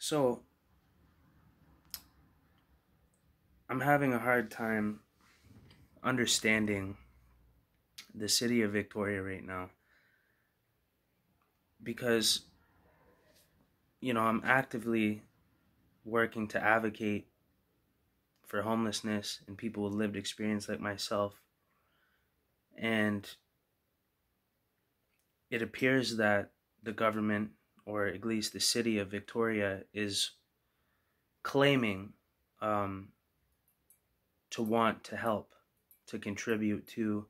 So, I'm having a hard time understanding the city of Victoria right now because, I'm actively working to advocate for homelessness and people with lived experience like myself. And it appears that the government, or at least the city of Victoria, is claiming um, to want to help, to contribute to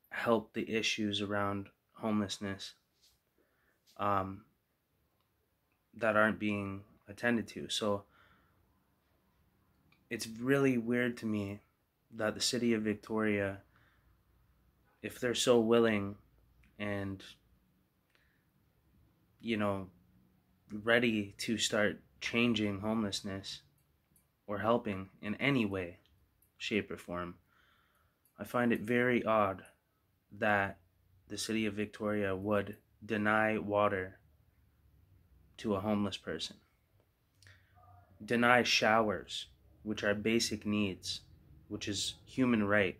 help the issues around homelessness um, that aren't being attended to. So it's really weird to me that the city of Victoria, if they're so willing and, you know, ready to start changing homelessness or helping in any way, shape, or form, I find it very odd that the city of Victoria would deny water to a homeless person, deny showers, which are basic needs, which is human right,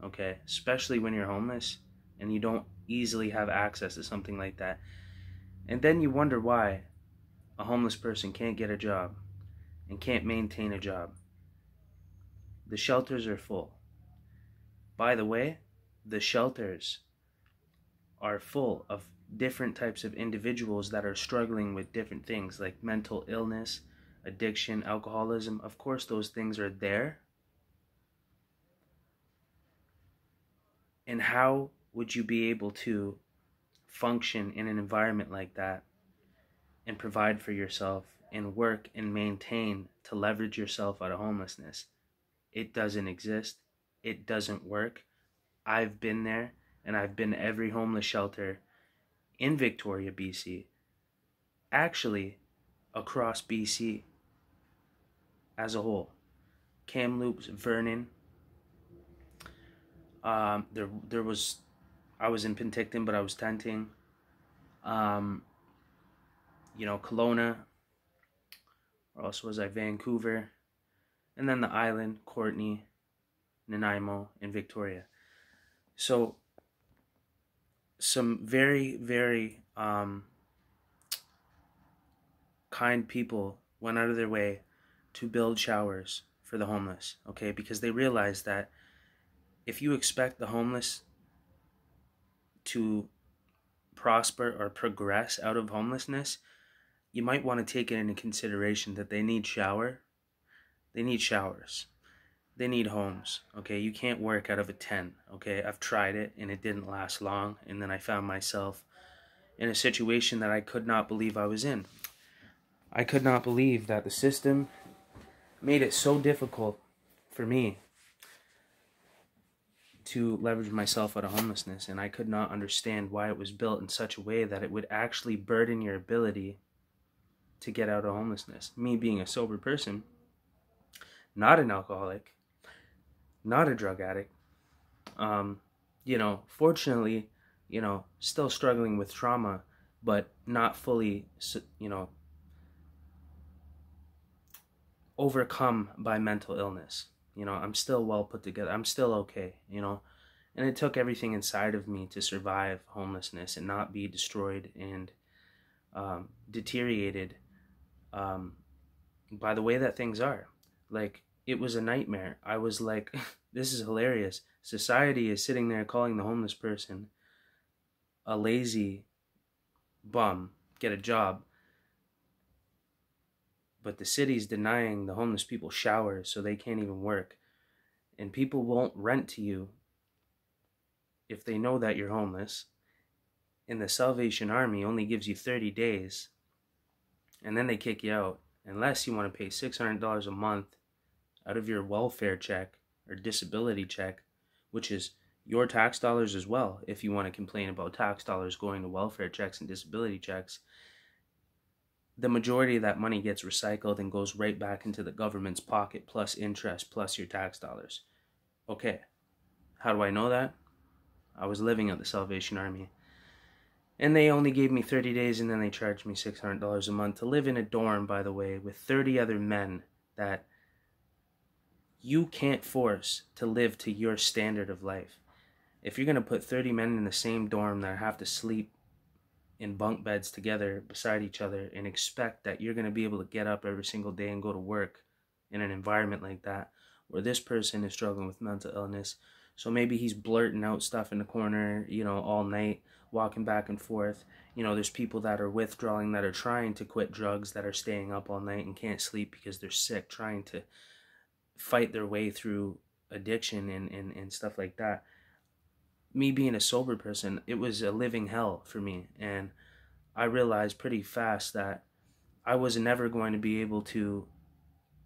okay? Especially when you're homeless and you don't easily have access to something like that. And then you wonder why a homeless person can't get a job and can't maintain a job. The shelters are full. By the way, the shelters are full of different types of individuals that are struggling with different things like mental illness, addiction, alcoholism. Of course, those things are there. And how would you be able to function in an environment like that and provide for yourself and work and maintain to leverage yourself out of homelessness? It doesn't exist. It doesn't work. I've been there, and I've been to every homeless shelter in Victoria, BC, actually across BC as a whole. Kamloops, Vernon. There was, I was in Penticton, but I was tenting. Um, Kelowna. Or else was I? Vancouver, and then the island, Courtney, Nanaimo, and Victoria. So some very, very kind people went out of their way to build showers for the homeless, okay? Because they realized that if you expect the homeless to prosper or progress out of homelessness, you might want to take it into consideration that they need showers. They need homes, okay? You can't work out of a tent, okay? I've tried it and it didn't last long, and then I found myself in a situation that I could not believe I was in. I could not believe that the system made it so difficult for me to leverage myself out of homelessness, and I could not understand why it was built in such a way that it would actually burden your ability to get out of homelessness. Me being a sober person, not an alcoholic, not a drug addict, fortunately, still struggling with trauma, but not fully, overcome by mental illness. I'm still well put together. I'm still okay, And it took everything inside of me to survive homelessness and not be destroyed and deteriorated by the way that things are. Like, it was a nightmare. I was like, this is hilarious. Society is sitting there calling the homeless person a lazy bum, get a job. But the city's denying the homeless people showers so they can't even work. And people won't rent to you if they know that you're homeless. And the Salvation Army only gives you 30 days. And then they kick you out. Unless you want to pay $600 a month out of your welfare check or disability check, which is your tax dollars as well, if you want to complain about tax dollars going to welfare checks and disability checks. The majority of that money gets recycled and goes right back into the government's pocket, plus interest, plus your tax dollars. Okay, how do I know that? I was living at the Salvation Army. And they only gave me 30 days, and then they charged me $600 a month to live in a dorm, by the way, with 30 other men that you can't force to live to your standard of life. If you're going to put 30 men in the same dorm that have to sleep in bunk beds together beside each other and expect that you're going to be able to get up every single day and go to work in an environment like that, where this person is struggling with mental illness, so maybe he's blurting out stuff in the corner, all night, walking back and forth. There's people that are withdrawing, that are trying to quit drugs, that are staying up all night and can't sleep because they're sick, trying to fight their way through addiction and stuff like that. Me being a sober person, it was a living hell for me. And I realized pretty fast that I was never going to be able to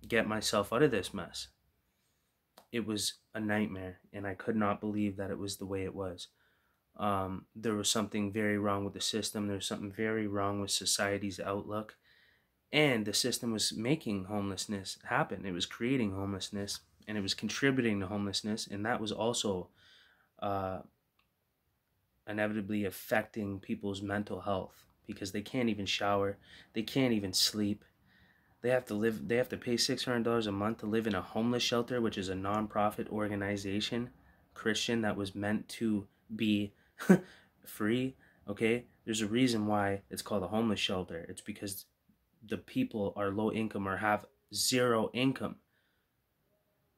get myself out of this mess. It was a nightmare, and I could not believe that it was the way it was. There was something very wrong with the system. There was something very wrong with society's outlook. And the system was making homelessness happen. It was creating homelessness, and it was contributing to homelessness. And that was also inevitably affecting people's mental health, because they can't even shower. They can't even sleep. They have to pay $600 a month to live in a homeless shelter, which is a non-profit organization, Christian, that was meant to be free. Okay, there's a reason why it's called a homeless shelter. It's because the people are low income or have zero income.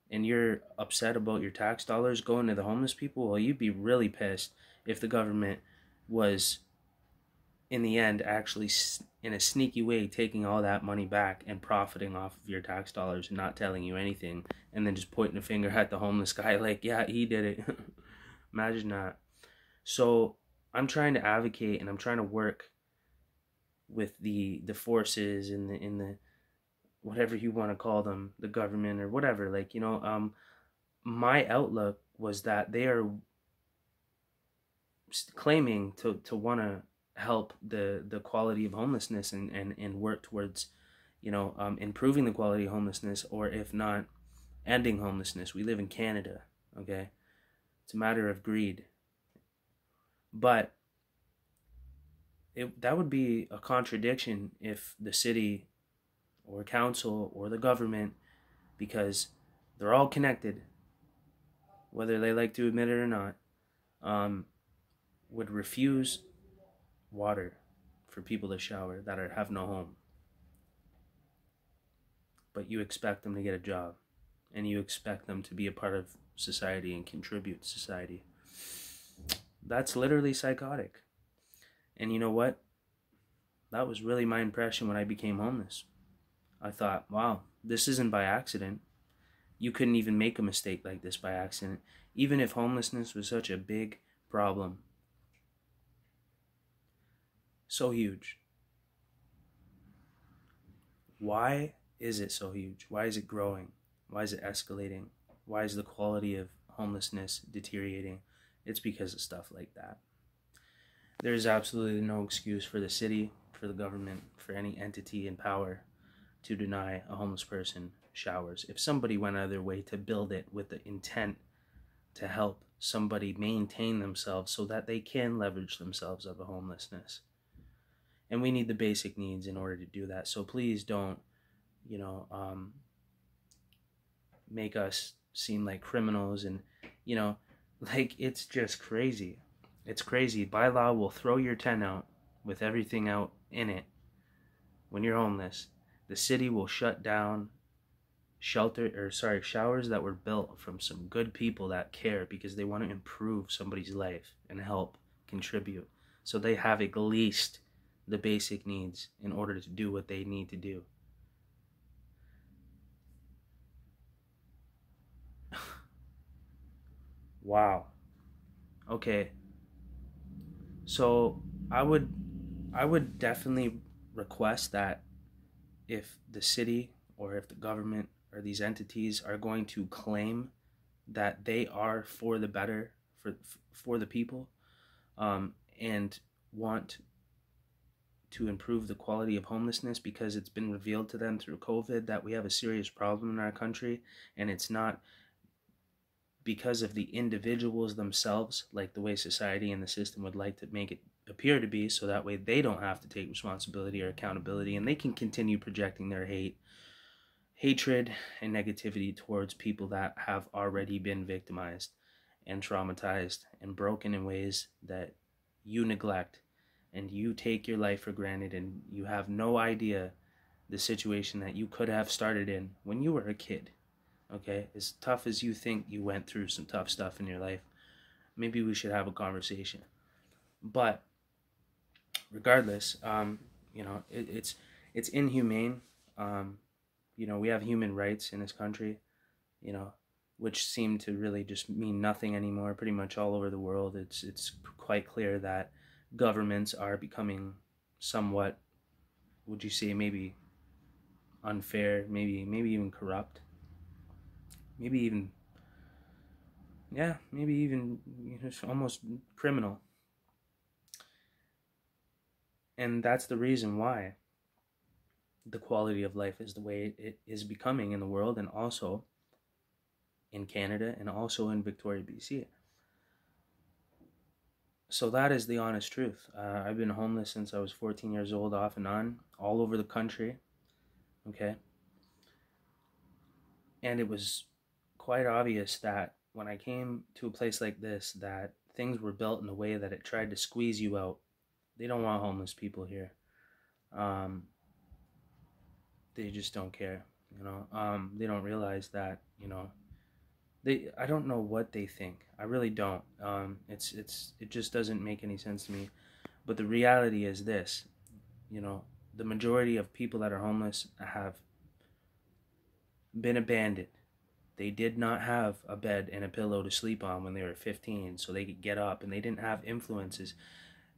And you're upset about your tax dollars going to the homeless people? Well, you'd be really pissed if the government was, in the end, actually in a sneaky way taking all that money back and profiting off of your tax dollars and not telling you anything, and then just pointing a finger at the homeless guy like, yeah, he did it. Imagine that. So I'm trying to advocate, and I'm trying to work with the forces in the whatever you want to call them, the government or whatever. My outlook was that they are claiming to want to help the quality of homelessness and work towards improving the quality of homelessness, or if not, ending homelessness. We live in Canada, okay? It's a matter of greed. But that would be a contradiction if the city or council or the government, because they're all connected, whether they like to admit it or not, would refuse water for people to shower that have no home. But you expect them to get a job, and you expect them to be a part of society and contribute to society. That's literally psychotic. And you know what? That was really my impression when I became homeless. I thought, wow, this isn't by accident. You couldn't even make a mistake like this by accident. Even if homelessness was such a big problem, so huge, why is it so huge? Why is it growing? Why is it escalating? Why is the quality of homelessness deteriorating? It's because of stuff like that. There's absolutely no excuse for the city, for the government, for any entity in power to deny a homeless person showers. If somebody went out of their way to build it with the intent to help somebody maintain themselves so that they can leverage themselves out of homelessness. And we need the basic needs in order to do that. So please don't, make us seem like criminals. And, it's just crazy. It's crazy. By law, we'll throw your tent out with everything out in it when you're homeless. The city will shut down showers that were built from some good people that care because they want to improve somebody's life and help contribute. So they have at least the basic needs in order to do what they need to do. Wow. Okay. So I would definitely request that if the city or if the government or these entities are going to claim that they are for the better, for the people, and want to improve the quality of homelessness, because it's been revealed to them through COVID that we have a serious problem in our country, and it's not because of the individuals themselves, like the way society and the system would like to make it appear to be, so that way they don't have to take responsibility or accountability, and they can continue projecting their hatred and negativity towards people that have already been victimized and traumatized and broken in ways that you neglect, and you take your life for granted, and you have no idea the situation that you could have started in when you were a kid. Okay, as tough as you think you went through some tough stuff in your life, maybe we should have a conversation. But regardless, it's inhumane. We have human rights in this country, you know, which seem to really just mean nothing anymore. Pretty much all over the world, it's quite clear that governments are becoming somewhat, would you say, maybe unfair, maybe even corrupt, maybe even, yeah, maybe even almost criminal. And that's the reason why the quality of life is the way it is becoming in the world, and also in Canada, and also in Victoria, BC. So that is the honest truth. I've been homeless since I was 14 years old, off and on, all over the country. Okay. And it was quite obvious that when I came to a place like this, that things were built in a way that it tried to squeeze you out. They don't want homeless people here. They just don't care. They don't realize that. I don't know what they think. I really don't. It just doesn't make any sense to me. But the reality is this. The majority of people that are homeless have been abandoned. They did not have a bed and a pillow to sleep on when they were 15, so they could get up, and they didn't have influences.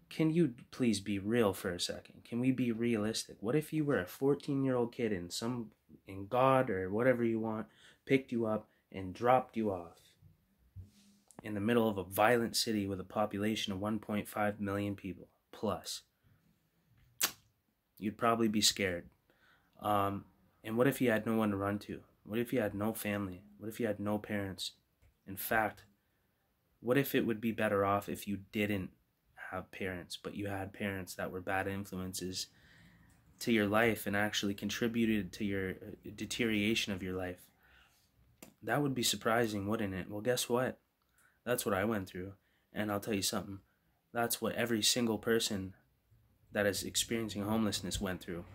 Can you please be real for a second? Can we be realistic? What if you were a 14-year-old kid and God or whatever you want picked you up and dropped you off in the middle of a violent city with a population of 1.5 million people plus? You'd probably be scared. And what if you had no one to run to? What if you had no family? What if you had no parents? In fact, what if it would be better off if you didn't have parents, but you had parents that were bad influences to your life and actually contributed to your deterioration of your life? That would be surprising, wouldn't it? Well, guess what? That's what I went through. And I'll tell you something. That's what every single person that is experiencing homelessness went through.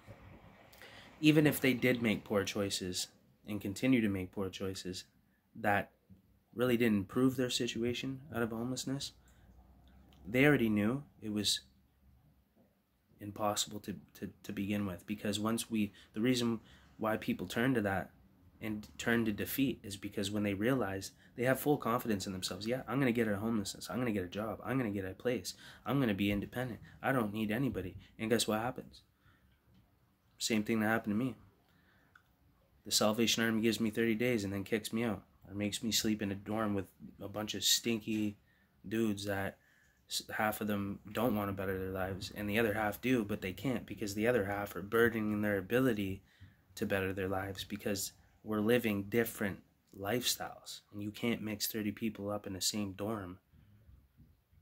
Even if they did make poor choices and continue to make poor choices that really didn't improve their situation out of homelessness, they already knew it was impossible to begin with. Because the reason why people turn to that and turn to defeat is because when they realize they have full confidence in themselves. Yeah, I'm going to get out of homelessness. I'm going to get a job. I'm going to get a place. I'm going to be independent. I don't need anybody. And guess what happens? Same thing that happened to me. The Salvation Army gives me 30 days and then kicks me out. Or makes me sleep in a dorm with a bunch of stinky dudes that half of them don't want to better their lives, and the other half do, but they can't, because the other half are burdening their ability to better their lives, because we're living different lifestyles, and you can't mix 30 people up in the same dorm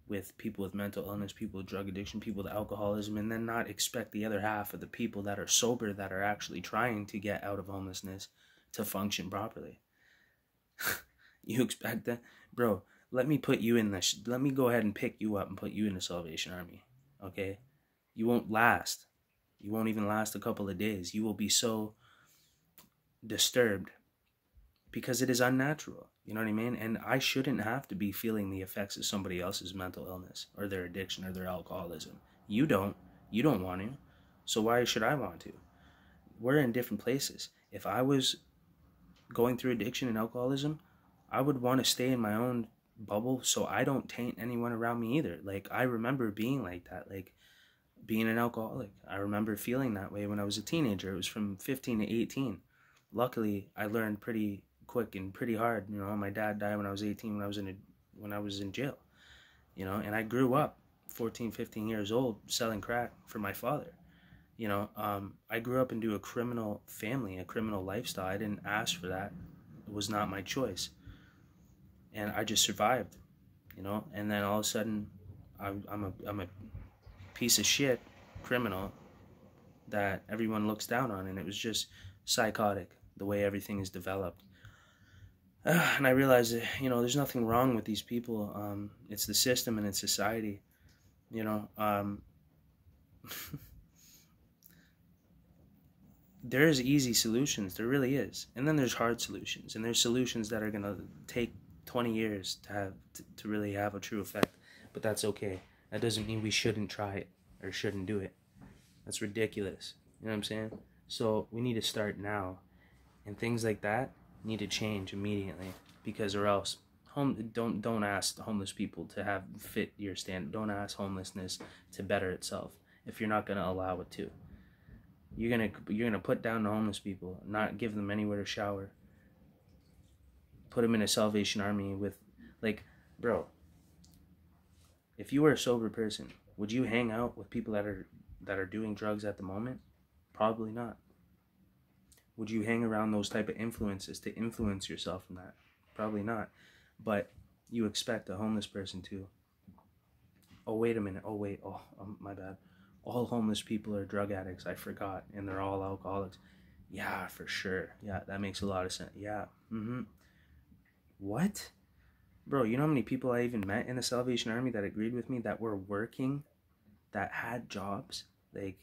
with people with mental illness, people with drug addiction, people with alcoholism, and then not expect the other half of the people that are sober, that are actually trying to get out of homelessness, to function properly. You expect that? Bro, let me put you in this. Let me go ahead and pick you up and put you in the Salvation Army. Okay? You won't last. You won't even last a couple of days. You will be so disturbed because it is unnatural. You know what I mean? And I shouldn't have to be feeling the effects of somebody else's mental illness or their addiction or their alcoholism. You don't. You don't want to. So why should I want to? We're in different places. If I was going through addiction and alcoholism, I would want to stay in my own bubble so I don't taint anyone around me either. Like, I remember being like that, like being an alcoholic. I remember feeling that way when I was a teenager. It was from 15 to 18. Luckily, I learned pretty quick and pretty hard. My dad died when I was 18, when I was in jail. And I grew up 14, 15 years old selling crack for my father. I grew up into a criminal family, a criminal lifestyle. I didn't ask for that. It was not my choice. And I just survived, and then all of a sudden I'm piece of shit criminal that everyone looks down on, and it was just psychotic the way everything is developed. And I realized that, there's nothing wrong with these people. It's the system and it's society. There's easy solutions. There really is. And then there's hard solutions. And there's solutions that are going to take 20 years to really have a true effect. But that's okay. That doesn't mean we shouldn't try it or shouldn't do it. That's ridiculous. You know what I'm saying? So we need to start now. And things like that need to change immediately, because or else don't ask homeless people to have fit your standard. Don't ask homelessness to better itself if you're not going to allow it to. You're gonna put down the homeless people, not give them anywhere to shower. Put them in a Salvation Army with, bro. If you were a sober person, would you hang out with people that are doing drugs at the moment? Probably not. Would you hang around those type of influences to influence yourself from that? Probably not. But you expect a homeless person to. Oh, wait a minute. Oh, wait. Oh, my bad. All homeless people are drug addicts. I forgot. And they're all alcoholics. Yeah, for sure. Yeah, that makes a lot of sense. Yeah. What? Bro, you know how many people I even met in the Salvation Army that agreed with me, that were working, that had jobs? Like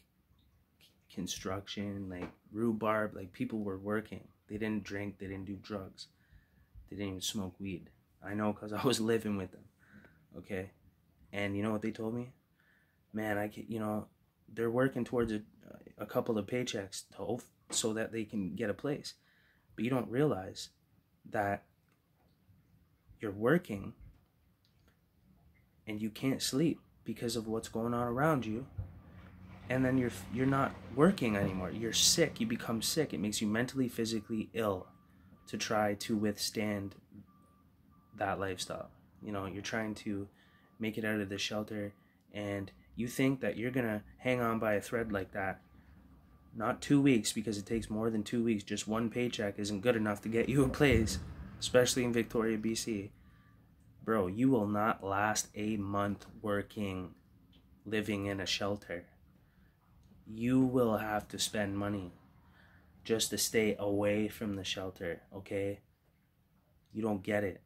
construction, like rhubarb, like people were working. They didn't drink, they didn't do drugs. They didn't even smoke weed. I know, because I was living with them. Okay? And you know what they told me? Man, they're working towards a couple of paychecks so that they can get a place. But you don't realize that you're working and you can't sleep because of what's going on around you. And then you're not working anymore. You're sick. You become sick. It makes you mentally, physically ill to try to withstand that lifestyle. You're trying to make it out of the shelter, and you think that you're gonna hang on by a thread like that. Not 2 weeks, because it takes more than 2 weeks. Just one paycheck isn't good enough to get you a place, especially in Victoria, BC. Bro, you will not last a month working, living in a shelter. You will have to spend money just to stay away from the shelter, okay? You don't get it.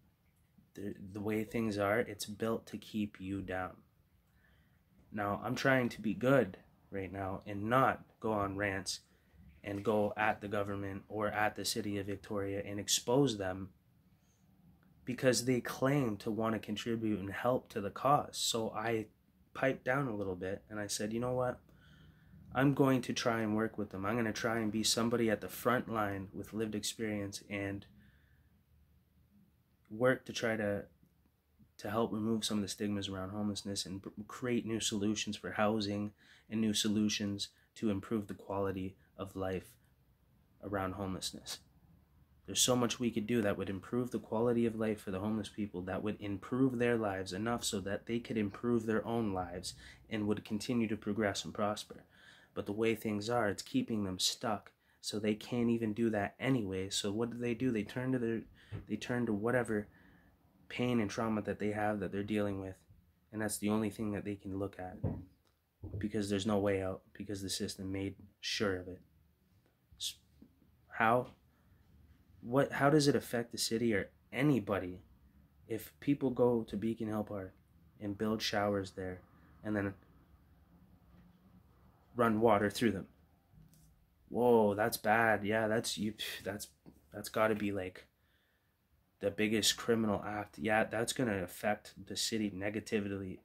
The way things are, it's built to keep you down. Now, I'm trying to be good right now and not go on rants and go at the government or at the city of Victoria and expose them, because they claim to want to contribute and help to the cause. So I piped down a little bit and I said, you know what? I'm going to try and work with them. I'm going to try and be somebody at the front line with lived experience and work to try to help remove some of the stigmas around homelessness and create new solutions for housing and new solutions to improve the quality of life around homelessness. There's so much we could do that would improve the quality of life for the homeless people, that would improve their lives enough so that they could improve their own lives and would continue to progress and prosper. But the way things are, it's keeping them stuck, so they can't even do that anyway. So what do? They turn to whatever pain and trauma that they have, that they're dealing with, and that's the only thing that they can look at, because there's no way out, because the system made sure of it. How does it affect the city or anybody if people go to Beacon Hill Park and build showers there and then run water through them? Whoa, that's bad. Yeah, that's got to be like the biggest criminal act. Yeah, that's going to affect the city negatively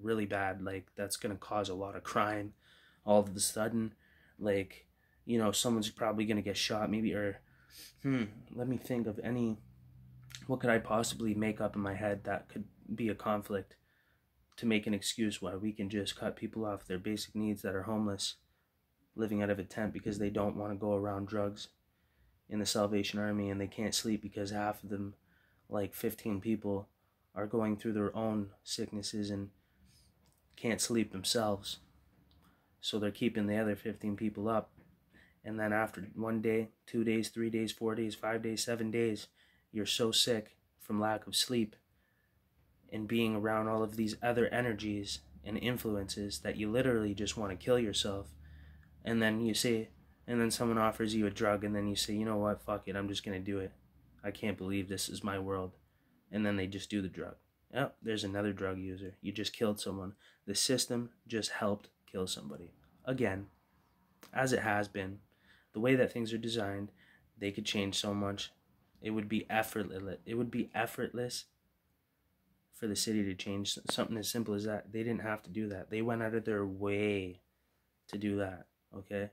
really bad. Like, that's going to cause a lot of crime all of a sudden. Like, someone's probably going to get shot maybe, or let me think of what could I possibly make up in my head that could be a conflict to make an excuse why we can just cut people off their basic needs that are homeless, living out of a tent because they don't want to go around drugs in the Salvation Army, and they can't sleep because half of them, like 15 people, are going through their own sicknesses and can't sleep themselves. So they're keeping the other 15 people up. And then after 1 day, 2 days, 3 days, 4 days, 5 days, 7 days, you're so sick from lack of sleep and being around all of these other energies and influences that you literally just want to kill yourself. And then someone offers you a drug, and then you say, you know what, fuck it, I'm just going to do it. I can't believe this is my world. And then they just do the drug. Oh, there's another drug user. You just killed someone. The system just helped kill somebody. Again, as it has been, the way that things are designed, they could change so much. It would be effortless. It would be effortless for the city to change something as simple as that. They didn't have to do that. They went out of their way to do that, okay?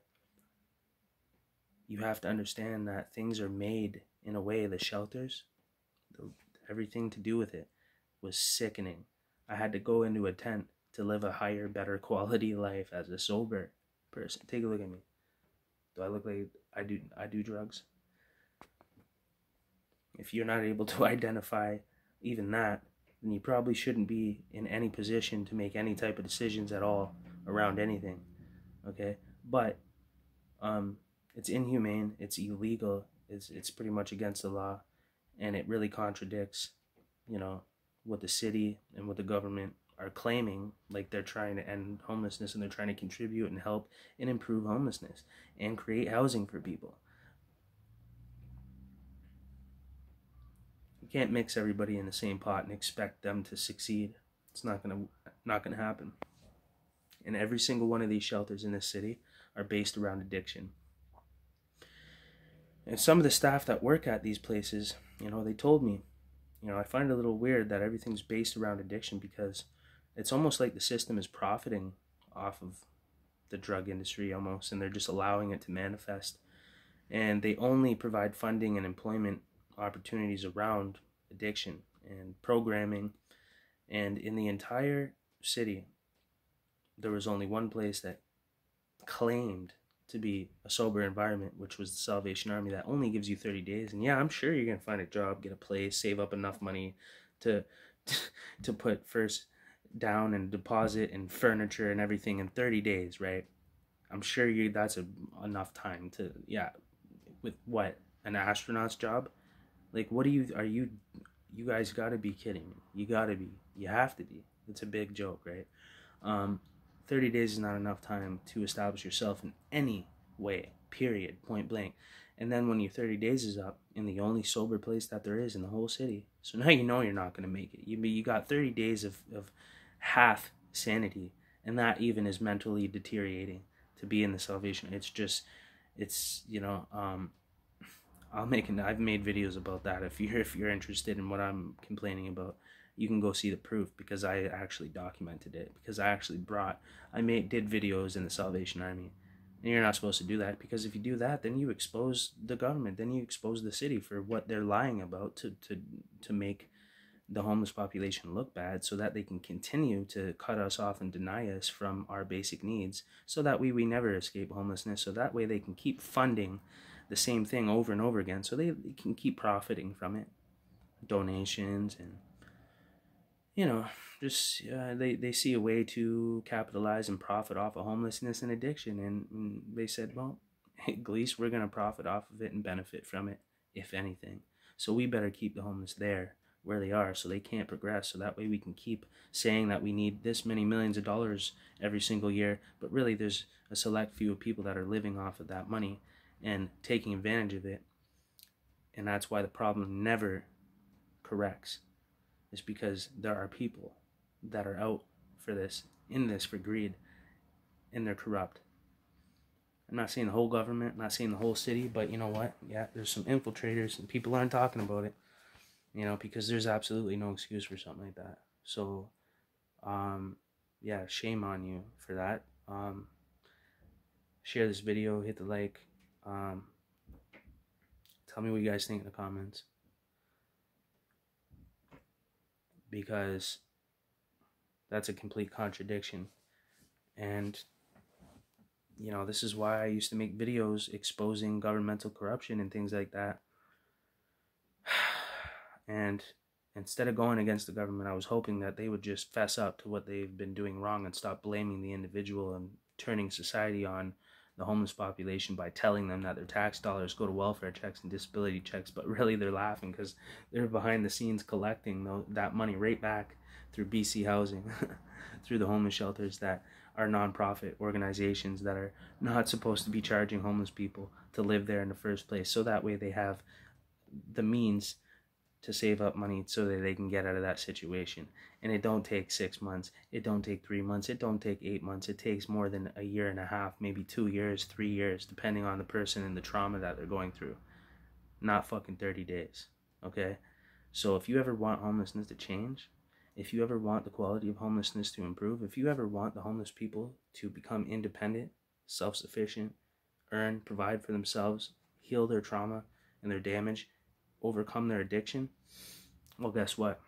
You have to understand that things are made in a way, the shelters, everything to do with it was sickening. I had to go into a tent to live a higher, better quality life as a sober person. Take a look at me. Do I look like I do drugs? If you're not able to identify even that, then you probably shouldn't be in any position to make any type of decisions at all around anything. Okay? But it's inhumane, it's illegal, it's pretty much against the law, and it really contradicts, what the city and what the government are claiming, like they're trying to end homelessness and they're trying to contribute and help and improve homelessness and create housing for people. You can't mix everybody in the same pot and expect them to succeed. It's not gonna happen. And every single one of these shelters in this city are based around addiction. And some of the staff that work at these places, they told me, I find it a little weird that everything's based around addiction, because it's almost like the system is profiting off of the drug industry almost, and they're just allowing it to manifest. And they only provide funding and employment opportunities around addiction and programming. And in the entire city, there was only one place that claimed to be a sober environment, which was the Salvation Army, that only gives you 30 days. And yeah, I'm sure you're going to find a job, get a place, save up enough money to put first down and deposit and furniture and everything in 30 days, right? I'm sure that's enough time to, with what, an astronaut's job? Like, you guys gotta be kidding me. You have to be. It's a big joke, right? 30 days is not enough time to establish yourself in any way, period, point blank. And then when your 30 days is up in the only sober place that there is in the whole city, so now you know you're not going to make it. You got 30 days of half sanity, and that even is mentally deteriorating to be in the Salvation. I've made videos about that. If you're interested in what I'm complaining about, you can go see the proof, because I actually documented it, because I did videos in the Salvation Army. And you're not supposed to do that, because if you do that, then you expose the government, then you expose the city for what they're lying about to make the homeless population look bad, so that they can continue to cut us off and deny us from our basic needs, so that we never escape homelessness, so that way they can keep funding the same thing over and over again, so they can keep profiting from it. Donations and they see a way to capitalize and profit off of homelessness and addiction, and they said, well, at least we're going to profit off of it and benefit from it, if anything. So we better keep the homeless there where they are, so they can't progress, so that way we can keep saying that we need this many millions of dollars every single year, but really there's a select few of people that are living off of that money and taking advantage of it. And that's why the problem never corrects. Is because there are people that are out for this, in this for greed, and they're corrupt. I'm not saying the whole government, I'm not saying the whole city, but you know what? Yeah, there's some infiltrators, and people aren't talking about it, because there's absolutely no excuse for something like that. So, shame on you for that. Share this video, hit the like. Tell me what you guys think in the comments. Because that's a complete contradiction. And this is why I used to make videos exposing governmental corruption and things like that. And instead of going against the government, I was hoping that they would just fess up to what they've been doing wrong and stop blaming the individual and turning society on the homeless population by telling them that their tax dollars go to welfare checks and disability checks, but really they're laughing because they're behind the scenes collecting that money right back through BC Housing. through the homeless shelters that are nonprofit organizations that are not supposed to be charging homeless people to live there in the first place. So that way they have the means to save up money so that they can get out of that situation. And it don't take 6 months, it don't take 3 months, it don't take 8 months. It takes more than a year and a half, maybe 2 years, 3 years, depending on the person and the trauma that they're going through. Not fucking 30 days, okay? So if you ever want homelessness to change, if you ever want the quality of homelessness to improve, if you ever want the homeless people to become independent, self-sufficient, earn, provide for themselves, heal their trauma and their damage, overcome their addiction, well, guess what?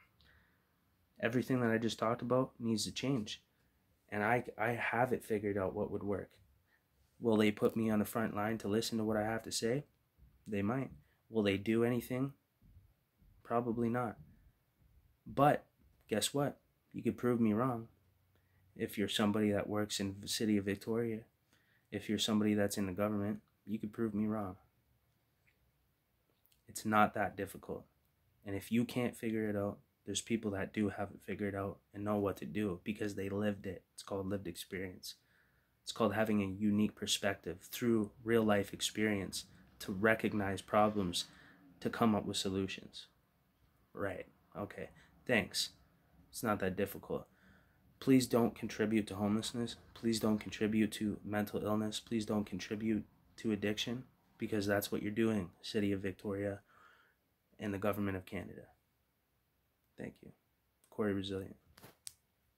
Everything that I just talked about needs to change. And I have it figured out what would work. Will they put me on the front line to listen to what I have to say? They might. Will they do anything? Probably not. But guess what? You could prove me wrong. If you're somebody that works in the city of Victoria, if you're somebody that's in the government, you could prove me wrong. It's not that difficult. And if you can't figure it out, there's people that do have it figured out and know what to do because they lived it. It's called lived experience. It's called having a unique perspective through real life experience to recognize problems, to come up with solutions. Right. Okay. Thanks. It's not that difficult. Please don't contribute to homelessness. Please don't contribute to mental illness. Please don't contribute to addiction, because that's what you're doing, City of Victoria and the Government of Canada. Thank you. Corey Resilient.